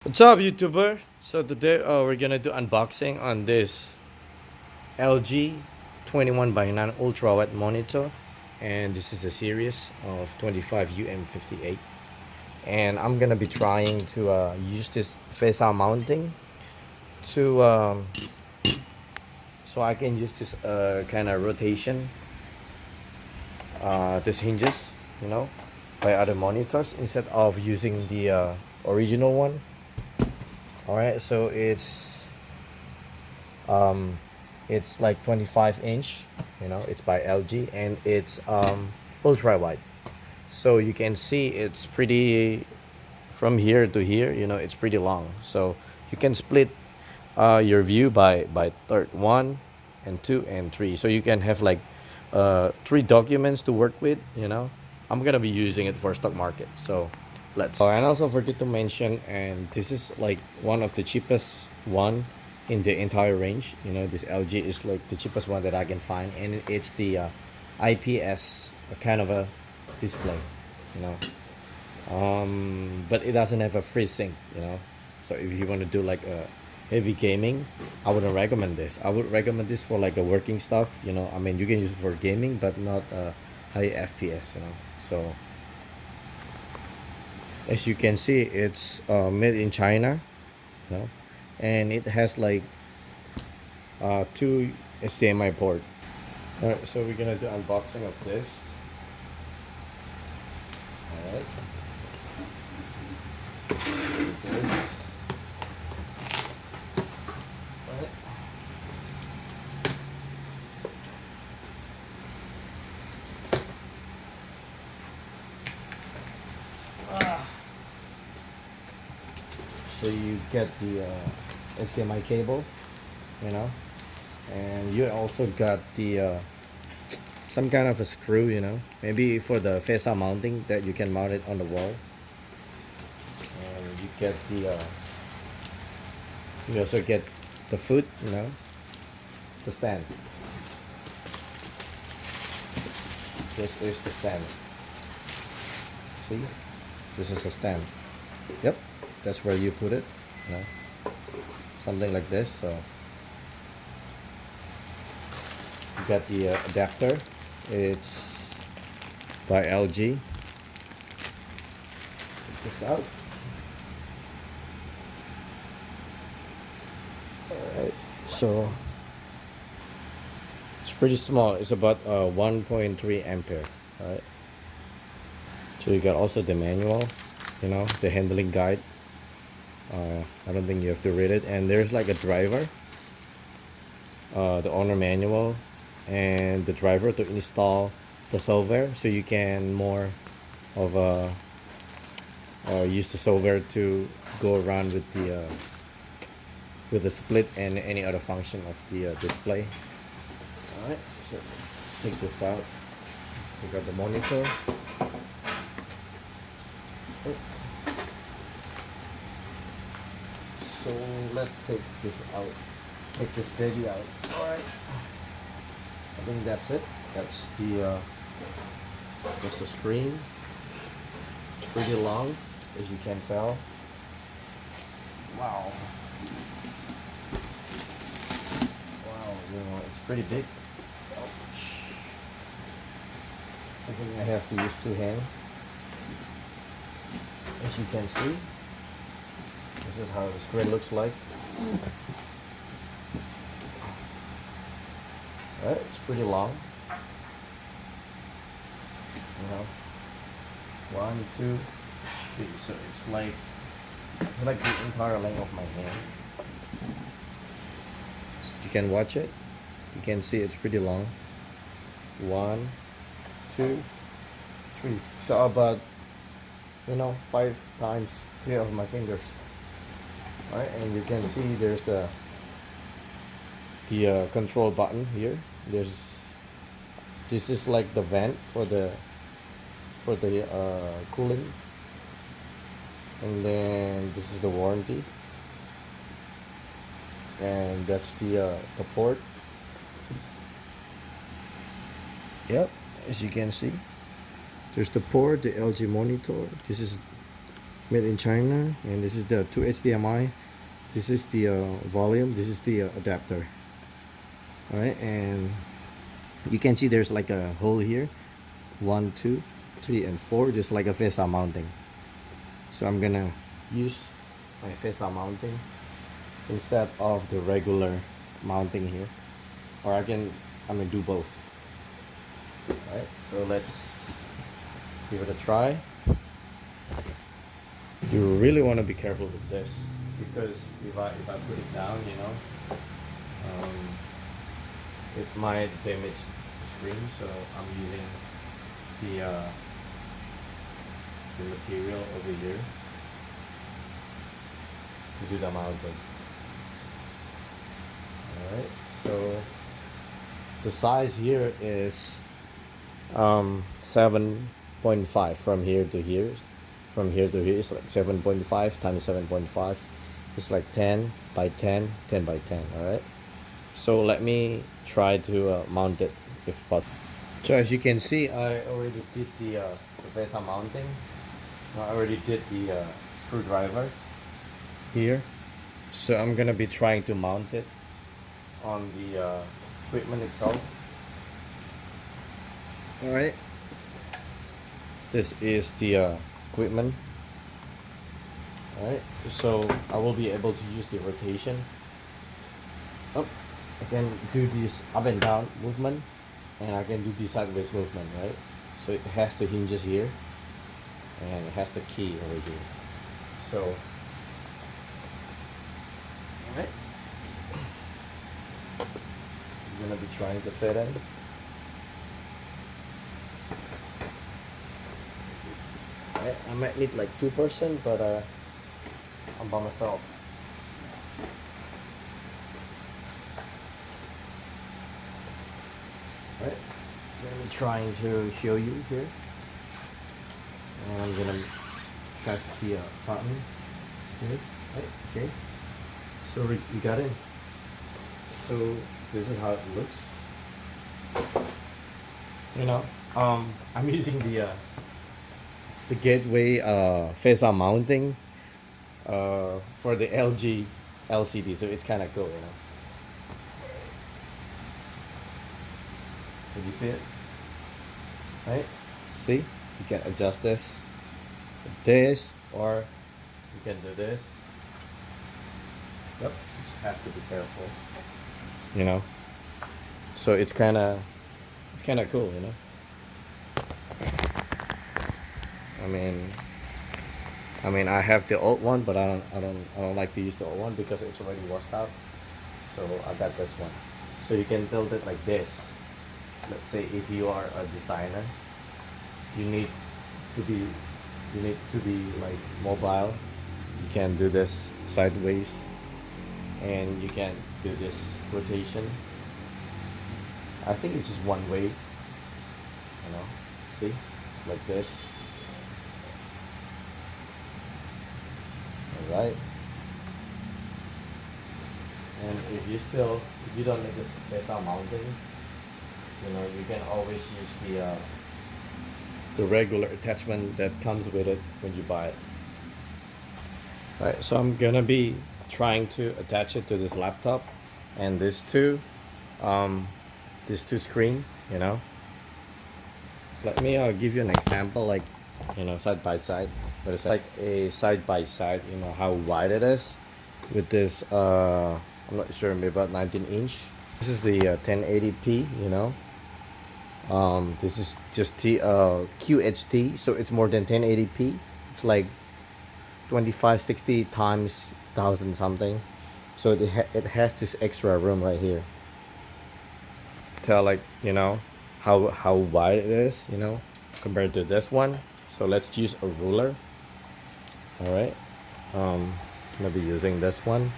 What's up, YouTuber? So today we're gonna do unboxing on this LG 21 by 9 UltraWide monitor, and this is the series of 25UM58. And I'm gonna be trying to use this face-out mounting to so I can use this kind of rotation, this hinges, you know, by other monitors instead of using the original one. Alright, so it's like 25-inch, it's by LG, and it's ultra wide. So you can see it's pretty from here to here, it's pretty long. So you can split your view by third, one and two and three. So you can have like three documents to work with. I'm gonna be using it for stock market. So let's. Oh, and also forget to mention, and this is like one of the cheapest one in the entire range. This LG is like the cheapest one that I can find, and it's the IPS kind of a display. You know, but it doesn't have a FreeSync. So if you want to do like a heavy gaming, I wouldn't recommend this. I would recommend this for like a working stuff. I mean, you can use it for gaming, but not high FPS. So as you can see, it's made in China, you know, and it has like two HDMI port. Alright, so we're gonna do unboxing of this. Alright. Alright. So you get the HDMI cable, and you also got the some kind of a screw, maybe for the face-out mounting that you can mount it on the wall. And you get the you also get the foot, the stand. This is the stand. See, this is the stand. Yep, that's where you put it, something like this. So you got the adapter. It's by LG. Take this out. Alright, so it's pretty small. It's about 1.3 ampere. Alright, so you got also the manual, the handling guide. I don't think you have to read it. And there's like a driver, the owner manual, and the driver to install the software, so you can more of use the software to go around with the split and any other function of the display. All right, so take this out. We got the monitor. So let's take this out. Take this baby out. All right. I think that's it. That's the screen. It's pretty long, as you can tell. Wow. Wow, it's pretty big. Ouch. I think I have to use two hands. As you can see, this is how the screen looks like. Right, it's pretty long. 1, 2, 3. So it's like the entire length of my hand. You can watch it. You can see it's pretty long. 1, 2, 3. So about 5 times 3 of my fingers. Alright, and you can see there's the control button here. This is like the vent for the cooling, and then this is the warranty, and that's the port. Yep, as you can see, there's the port, the LG monitor. This is made in China, and this is the 2 HDMI. This is the volume. This is the adapter. All right, and you can see there's like a hole here, 1, 2, 3, and 4, just like a face mounting. So I'm gonna use my face mounting instead of the regular mounting here, or I'm gonna do both. All right, so let's give it a try. You really want to be careful with this, because if I put it down, it might damage the screen. So I'm using the material over here to do the mounting. Alright, so the size here is 7.5 from here to here. From here to here is like 7.5 times 7.5. It's like 10 by 10, 10 by 10. Alright, so let me try to mount it if possible. So as you can see, I already did the VESA mounting. I already did the screwdriver here. So I'm gonna be trying to mount it on the equipment itself. Alright, this is the equipment. Alright, so I will be able to use the rotation. I can do this up and down movement, and I can do the sideways movement, right? So it has the hinges here, and it has the key over here. So, alright, I'm gonna be trying to fit in. I might need like 2%, but I'm by myself. Right, I'm trying to show you here, and I'm gonna press the button here. Right, okay. So we got it. So this is how it looks. I'm using the gateway face-up mounting for the LG LCD, so it's kind of cool, Did you see it? Right? See? You can adjust this, or you can do this. Yep. Just have to be careful. So it's kind of cool, I mean, I have the old one, but I don't like to use the old one because it's already washed out. So I got this one. So you can build it like this. Let's say if you are a designer, you need to be like mobile. You can do this sideways, and you can do this rotation. I think it's just one way. See, like this. Alright, and if you don't make this face-up mounting, you can always use the regular attachment that comes with it when you buy it. Alright, so I'm gonna be trying to attach it to this laptop and this two screen. Let me give you an example, like side by side. But it's like a side by side. How wide it is with this. I'm not sure, maybe about 19-inch. This is the 1080p. This is just the QHD, so it's more than 1080p. It's like 2560 times 1000 something. So it has this extra room right here. Tell how wide it is, compared to this one. So let's use a ruler. Alright, I'm gonna be using this one.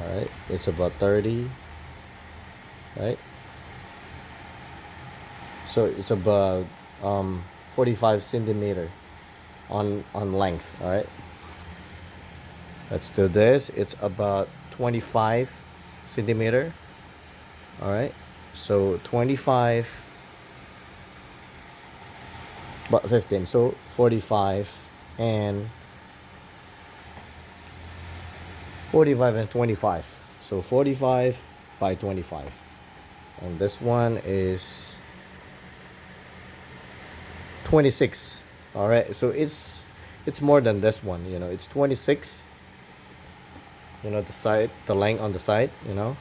Alright, it's about 30, right? So it's about 45 centimeter on length. Alright, let's do this. It's about 25 centimeter. Alright, so 25 but 15, so 45 and 45 and 25. So 45 by 25. And this one is 26. All right, so it's more than this one, you know. It's 26, you know, the side, the length on the side, you know.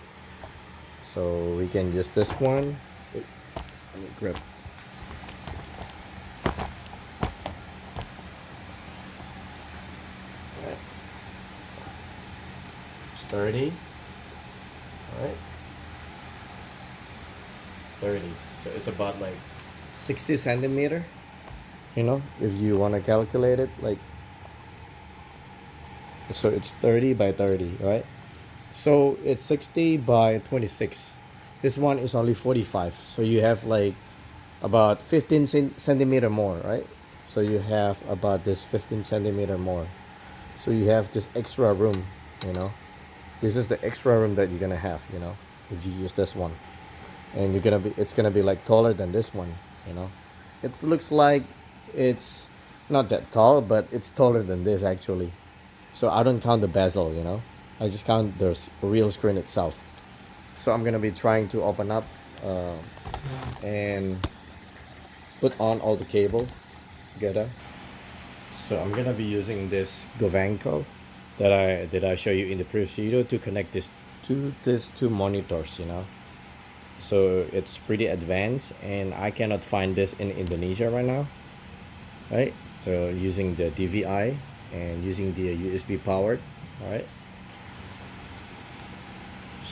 So we can use this one. Wait, let me grab. All right. It's 30. All right. 30. So it's about like 60 centimeter, you know, if you want to calculate it, like, so it's 30 by 30, right? So it's 60 by 26. This one is only 45, so you have like about 15 centimeter more, right? So you have about this 15 centimeter more, so you have this extra room, you know. This is the extra room that you're gonna have, you know, if you use this one. And it's gonna be like taller than this one, you know. It looks like it's not that tall, but it's taller than this actually. So I don't count the bezel, you know. I just count the real screen itself. So I'm gonna be trying to open up and put on all the cable together. So I'm gonna be using this Govanco that I show you in the previous video to connect this to these two monitors, you know. So it's pretty advanced, and I cannot find this in Indonesia right now, right? So using the DVI and using the USB powered, all right.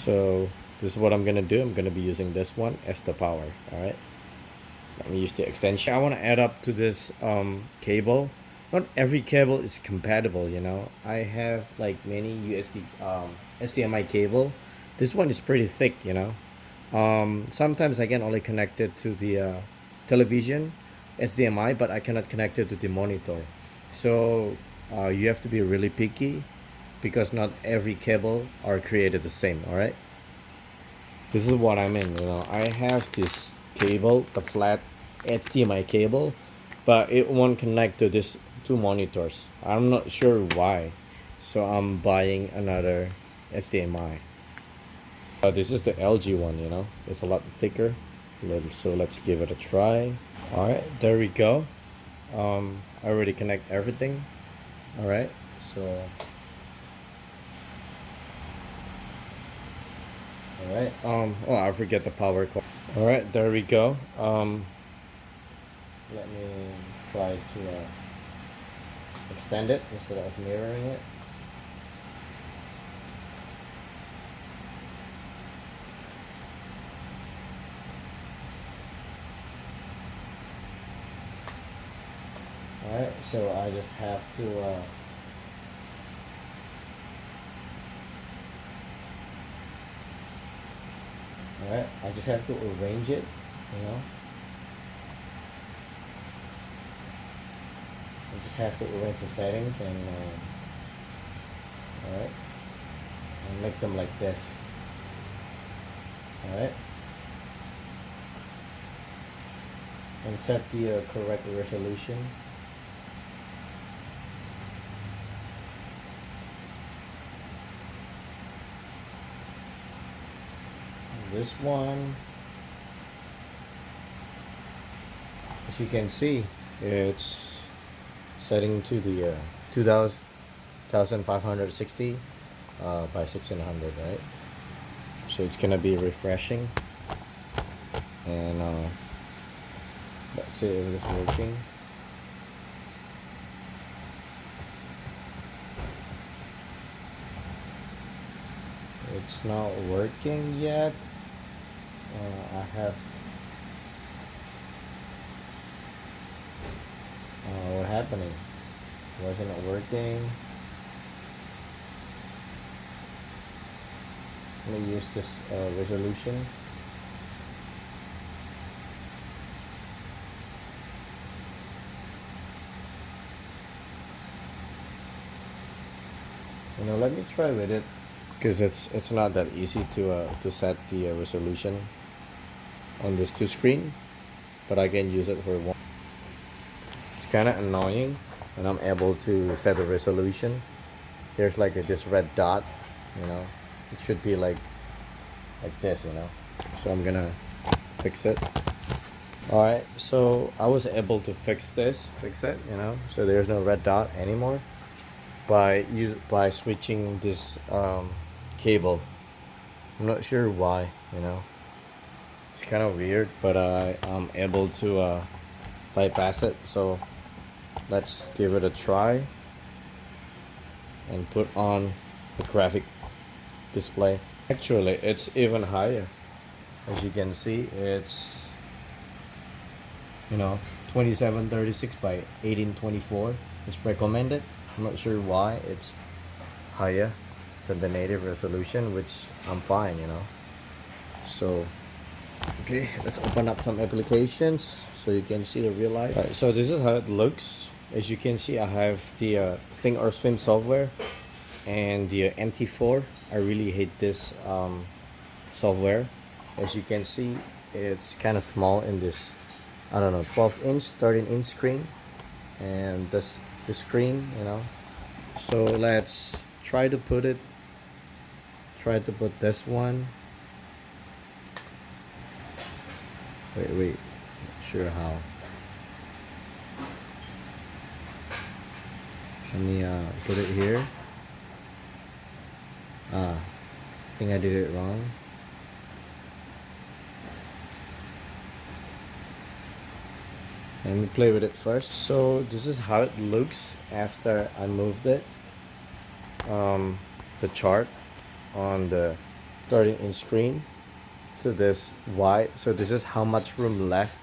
So this is what I'm gonna do. I'm gonna be using this one as the power, all right. Let me use the extension. I want to add up to this cable. Not every cable is compatible, you know. I have like many USB HDMI cable. This one is pretty thick, you know. Sometimes I can only connect it to the television HDMI, but I cannot connect it to the monitor. So you have to be really picky, because not every cable are created the same, all right. This is what I mean, you know. I have this cable, the flat HDMI cable, but it won't connect to this two monitors. I'm not sure why, so I'm buying another HDMI. This is the LG one, you know. It's a lot thicker. So let's give it a try. All right, there we go. I already connect everything. All right, so all right. Oh, I forget the power cord. All right, there we go. Let me try to extend it instead of mirroring it. Alright, so I just have to alright, I just have to arrange it, you know. I just have to arrange the settings and alright, and make them like this. Alright, and set the correct resolution. This one, as you can see, it's setting to the 2560 by 1600, right? So it's gonna be refreshing, and let's see if it's working. It's not working yet. I have what happening? Wasn't it working? Let me use this resolution. You know, let me try with it, because it's not that easy to set the resolution on this two screen, but I can use it for one. It's kind of annoying and I'm able to set the resolution. There's like this red dot, you know, it should be like this, you know. So I'm gonna fix it. Alright, so I was able to fix it, you know, so there's no red dot anymore by switching this cable. I'm not sure why, you know, it's kind of weird, but I'm able to bypass it. So let's give it a try and put on the graphic display. Actually, it's even higher. As you can see, it's, you know, 2736 by 1824. It's recommended. I'm not sure why it's higher than the native resolution, which I'm fine, you know. So okay, let's open up some applications so you can see the real life. Right, so this is how it looks. As you can see, I have the Think or Swim software and the NT4. I really hate this software. As you can see, it's kind of small in this, I don't know, 12-inch, 13-inch screen, and this the screen, you know. So let's try to put this one. Wait, not sure how. Let me put it here. I think I did it wrong. Let me play with it first. So this is how it looks after I moved it. The chart on the 13-inch screen to this wide. So this is how much room left,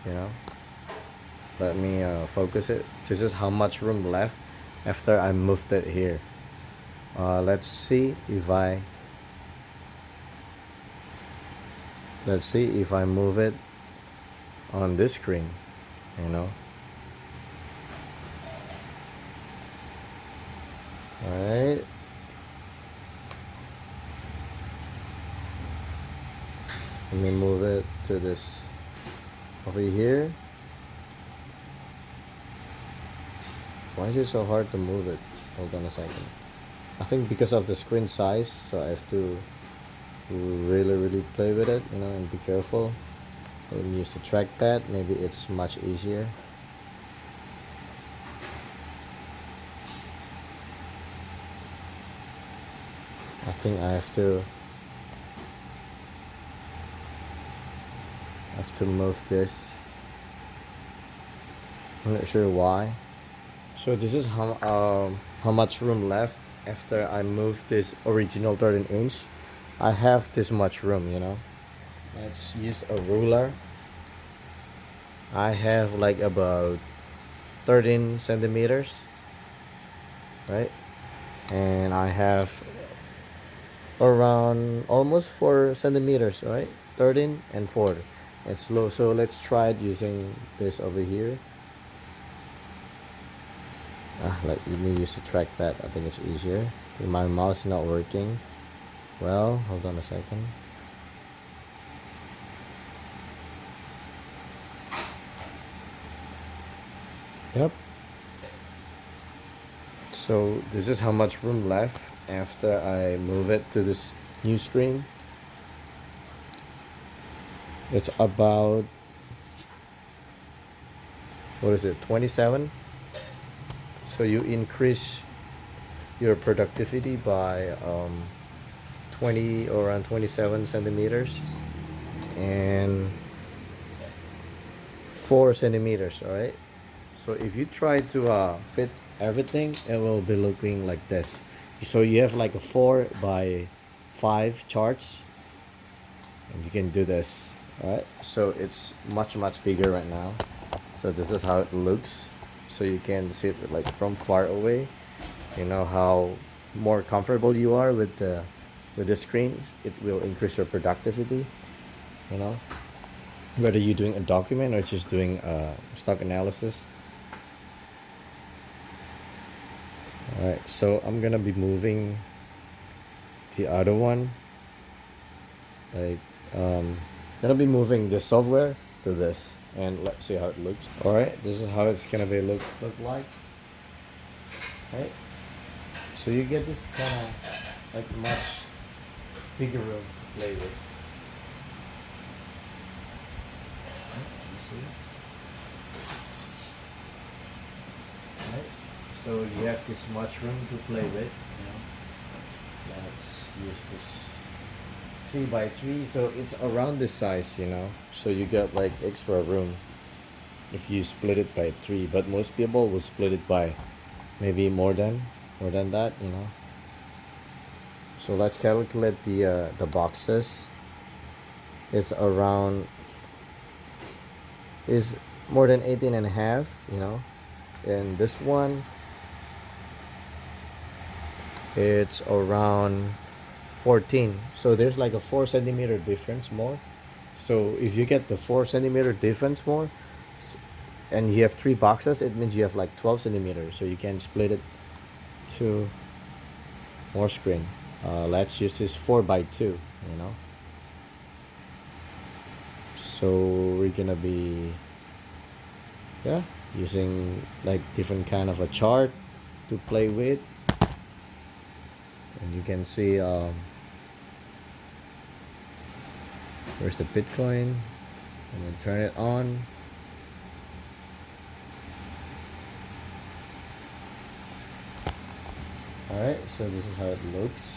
you know. Let me focus it. This is how much room left after I moved it here. Let's see if I move it on this screen, you know. Alright, let me move it to this over here. Why is it so hard to move it? Hold on a second. I think because of the screen size, so I have to really play with it, you know, and be careful. When you use the trackpad, maybe it's much easier. I think I have to move this. I'm not sure why. So this is how much room left after I moved this original 13-inch. I have this much room, you know. Let's use a ruler. I have like about 13 centimeters, right? And I have around almost 4 centimeters, right? 13 and 4. It's low, so let's try it using this over here. Let me use the trackpad. I think it's easier. My mouse is not working. Well, hold on a second. Yep. So this is how much room left after I move it to this new screen. It's about, what is it, 27? So you increase your productivity by 20 or around 27 centimeters and 4 centimeters. All right, so if you try to fit everything, it will be looking like this. So you have like a 4 by 5 charts, and you can do this. All right, so it's much bigger right now. So this is how it looks. So you can see it like from far away. You know how more comfortable you are with the screen, it will increase your productivity, you know, whether you're doing a document or just doing stock analysis. Alright, so I'm gonna be moving the other one, like gonna be moving the software to this, and let's see how it looks. Alright, this is how it's gonna be look like. right? So you get this kind of like much bigger room to play with. You see? Right? So you have this much room to play with. You know, let's use this 3 by 3. So it's around this size, you know. So you got like extra room if you split it by 3. But most people will split it by maybe more than that, you know. So let's calculate the boxes. It's around is more than 18 and a half, you know. And this one, it's around 14. So there's like a 4 centimeter difference more. So if you get the 4 centimeter difference more, and you have 3 boxes, it means you have like 12 centimeters. So you can split it to more screen. Let's use this 4 by 2, you know. So we're gonna be, yeah, using like different kind of a chart to play with. And you can see where's the Bitcoin. I'm gonna turn it on. Alright, so this is how it looks.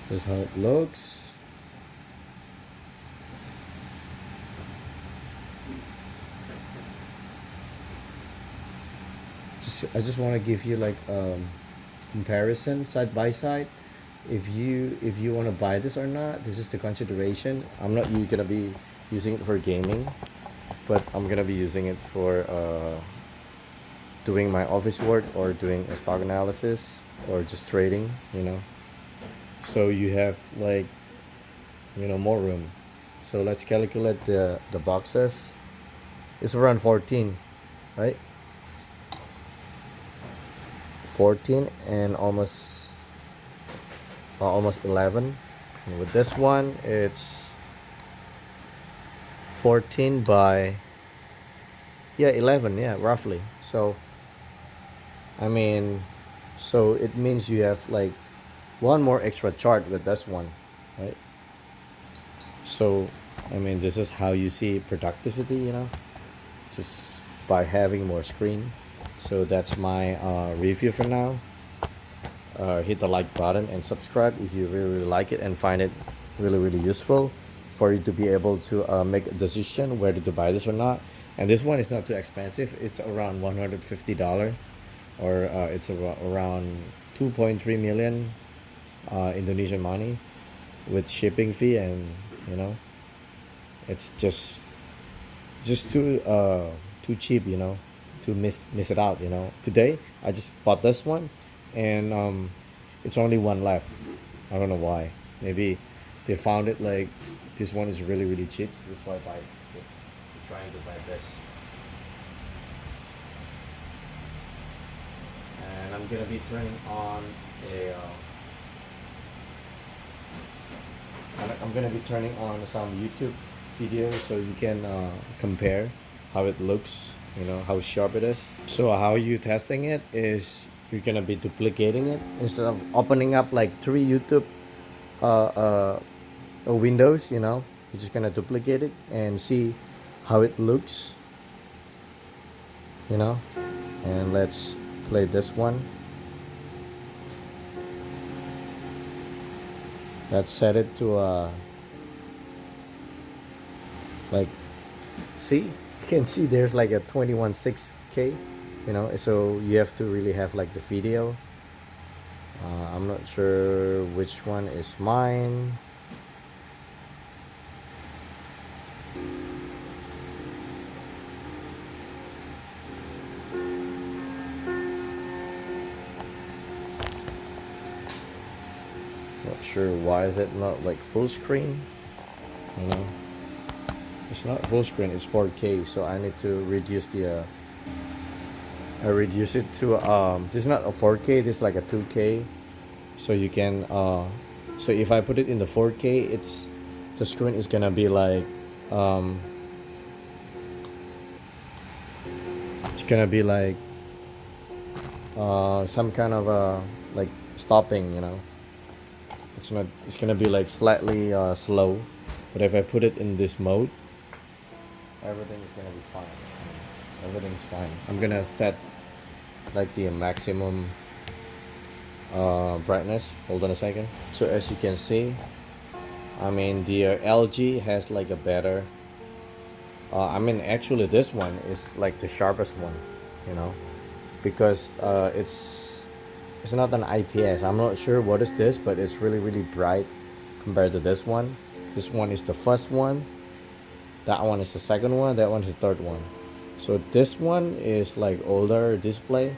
This is how it looks. I just want to give you like comparison side by side. If you want to buy this or not, this is the consideration. I'm not gonna be using it for gaming, but I'm gonna be using it for doing my office work or doing a stock analysis or just trading, you know. So you have like, you know, more room. So let's calculate the boxes. It's around 14, right? 14 and almost 11. And with this one, it's 14 by, yeah, 11, yeah, roughly. So I mean, so it means you have like one more extra chart with this one, right? So I mean, this is how you see productivity, you know, just by having more screen. So that's my review for now. Hit the like button and subscribe if you really like it and find it really useful for you to be able to make a decision whether to buy this or not. And this one is not too expensive. It's around $150, or it's around 2.3 million Indonesian money with shipping fee, and you know, it's just too cheap, you know, to miss it out, you know. Today I just bought this one, and it's only one left. I don't know why. Maybe they found it like this one is really cheap. So that's why they're trying to buy this. And I'm gonna be turning on a. I'm gonna be turning on some YouTube videos so you can compare how it looks, you know, how sharp it is. So how you testing it is you're gonna be duplicating it instead of opening up like 3 YouTube windows, you know. You're just gonna duplicate it and see how it looks, you know. And let's play this one. Let's set it to like, see, you can see there's like a 21.6K, you know. So you have to really have like the video. I'm not sure which one is mine. Not sure why is it not like full screen, you know. It's not full screen, it's 4K, so I need to reduce the I reduce it to this is not a 4K, this is like a 2K. So you can so if I put it in the 4K, it's the screen is gonna be like it's gonna be like some kind of like stopping, you know. It's not, it's gonna be like slightly slow, but if I put it in this mode, everything is gonna be fine. Everything's fine. I'm gonna set like the maximum brightness. Hold on a second. So as you can see, I mean the LG has like a better I mean actually this one is like the sharpest one, you know, because it's not an IPS. I'm not sure what is this, but it's really bright compared to this one. This one is the first one, that one is the second one, that one is the third one. So this one is like older display,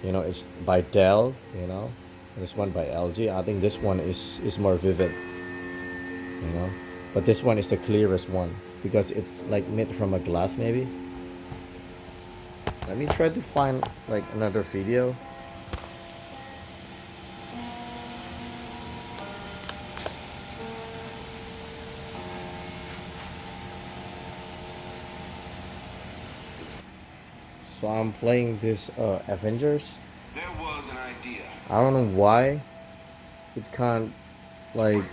you know, it's by Dell, you know. This one by LG. I think this one is more vivid, you know, but this one is the clearest one because it's like made from a glass maybe. Let me try to find like another video. So I'm playing this Avengers. There was an idea. I don't know why it can't like,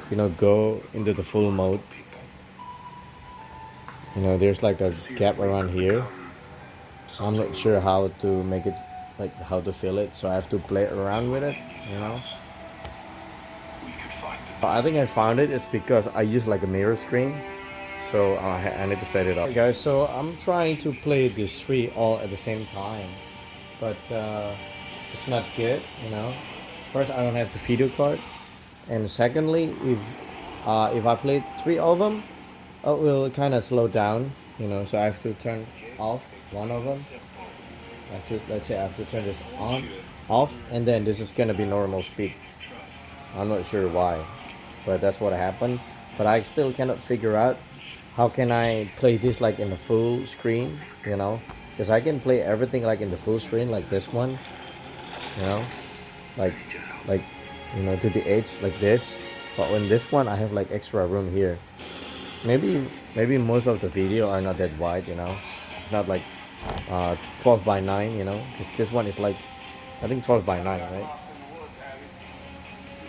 you know, go into the full mode. You know, there's like a gap around here. I'm not sure how to make it, like how to fill it, so I have to play around with it, you know. But I think I found it. It's because I use like a mirror screen, so I need to set it up. Hey guys, so I'm trying to play these three all at the same time, but it's not good, you know. First, I don't have the video card, and secondly, if I play three of them, it will kind of slow down, you know. So I have to turn off one of them. I have to, let's say I have to turn this on, off, and then this is gonna be normal speed. I'm not sure why, but that's what happened. But I still cannot figure out how can I play this like in the full screen, you know, because I can play everything like in the full screen like this one, you know, like like you know, to the edge like this. But when this one I have like extra room here. Maybe most of the video are not that wide, you know. It's not like 12 by 9, you know. This one is like, I think 12 by 9, right?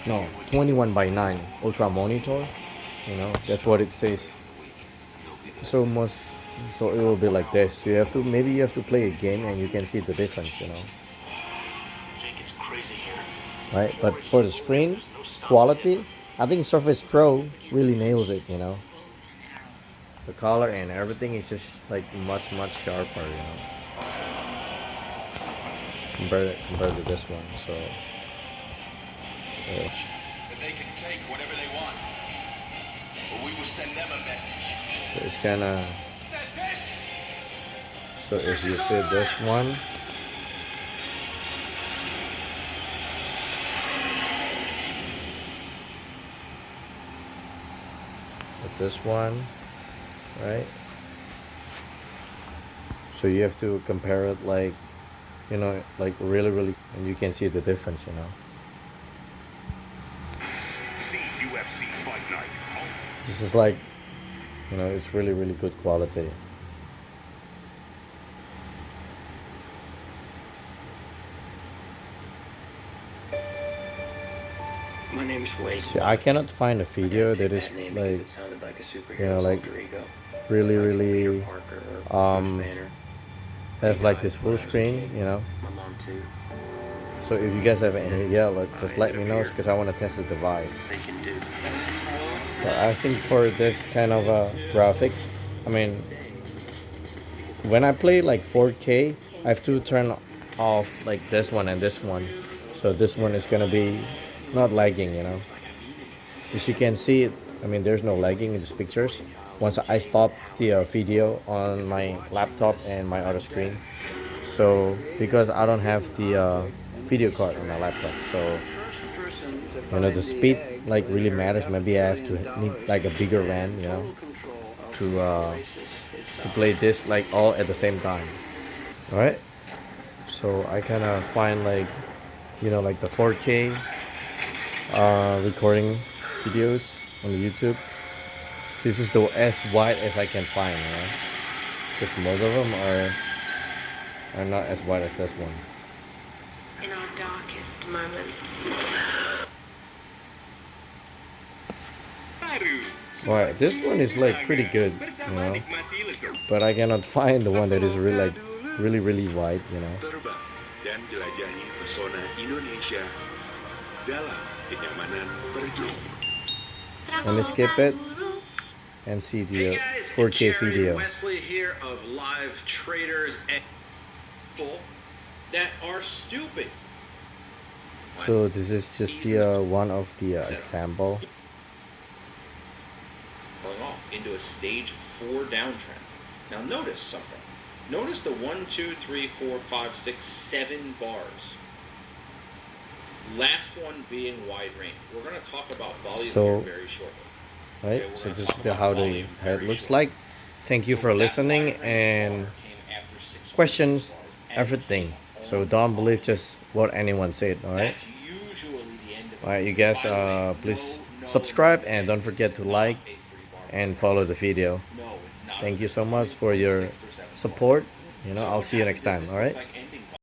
No, 21 by 9 ultra monitor, you know. That's what it says. So most, so it will be like this. You have to, maybe you have to play a game and you can see the difference, you know. Right, but for the screen quality, I think Surface Pro really nails it, you know. The color and everything is just like much sharper, you know, compared to this one. So yeah. That they can take whatever they want, but we will send them a message. So it's kind of, so if you see this one, with this one, right? So you have to compare it like, you know, like really, and you can see the difference, you know. UFC Fight Night. This is like, you know, it's really good quality. My name's Wade. See, I cannot find a video that is like, you know, like really have like this full screen, you know. My mom too. So if you guys have any idea, like, just let me know, because I want to test the device. They can do. But I think for this kind of graphic, I mean, when I play like 4K, I have to turn off like this one and this one, so this one is gonna be not lagging, you know. As you can see, I mean, there's no lagging in these pictures once I stop the video on my laptop and my other screen. So because I don't have the video card on my laptop, so you know, the speed like really matters. Maybe I have to need like a bigger RAM, you know, to play this like all at the same time. All right. So I kind of find like, like the 4K recording videos on the YouTube. This is the as wide as I can find, because most of them are not as wide as this one. In our darkest moments. Alright, this one is like pretty good, but I cannot find the one that is really wide, Terbang dan jelajahi pesona Indonesia dalam kenyamanan berjum. Let me skip it and see the Hey guys, 4K Jerry video. Wesley here of Live Traders and people that are stupid. So this is just the one of the example. Going off into a stage 4 downtrend. Now notice something. Notice the 1, 2, 3, 4, 5, 6, 7 bars. Last one being wide range. We're going to talk about volume So, here very shortly. Right, Okay, we're so gonna this talk is the about how the volume head very looks shortly. like. Thank you So for that listening wide range and bar came after 6 questions bars and everything. came So on don't believe volume. just what anyone said. All right. That's usually the end of it. All right, you guys. By the way, Please no, subscribe no, and don't this forget is to not like a 3-bar and program. follow the video. No, it's not. Thank you so It's much for your 6 or 7 support. So I'll what see you next happens time. is All this right. looks like